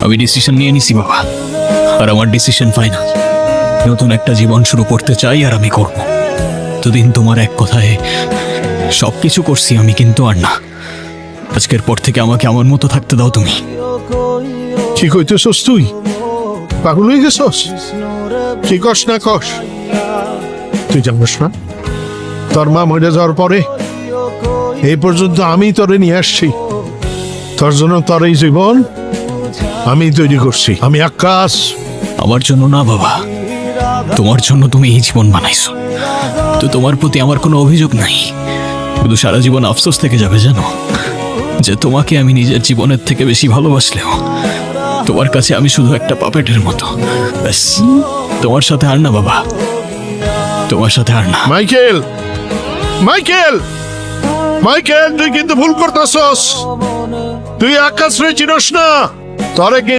আমি ডিসিশন নিয়ে নিছি বাবা, আর আমার ডিসিশন ফাইনাল। নতুন একটা জীবন শুরু করতে চাই, আর আমি করব। এতদিন তোমার এক কথায় সবকিছু করছি আমি, কিন্তু আর না। আজকের পর থেকে আমাকে আমার মতো থাকতে দাও তুমি। কি কইতেছস তুই? পাগল হয়ে গেছস? কি কস না কস? তুই জানিস না তোর মা মরে যাওয়ার পরে এই পর্যন্ত আমি তোরে নিয়ে আসছি। তোর জন্য তোর এই জীবন আমি তৈরি করছি। আমি আকাশ। আমার জন্য না বাবা, তোমার জন্য তুমি এই জীবন বানাইছো। তো তোমার প্রতি আমার কোনো অভিযোগ নাই, শুধু সারা জীবন আফসোস থেকে যাবে জানো, যে তোমাকে আমি নিজের জীবনের থেকে বেশি ভালোবাসলেও তোমার কাছে আমি শুধু একটা পাপেটের মতো। ব্যাস, তোমার সাথে আর না বাবা, তোমার সাথে আর না। মাইকেল, মাইকেল, মাইকেল, তুই কিন্তু ভুল করতেছস। তুই আকাশ রে চিনস না। তোরে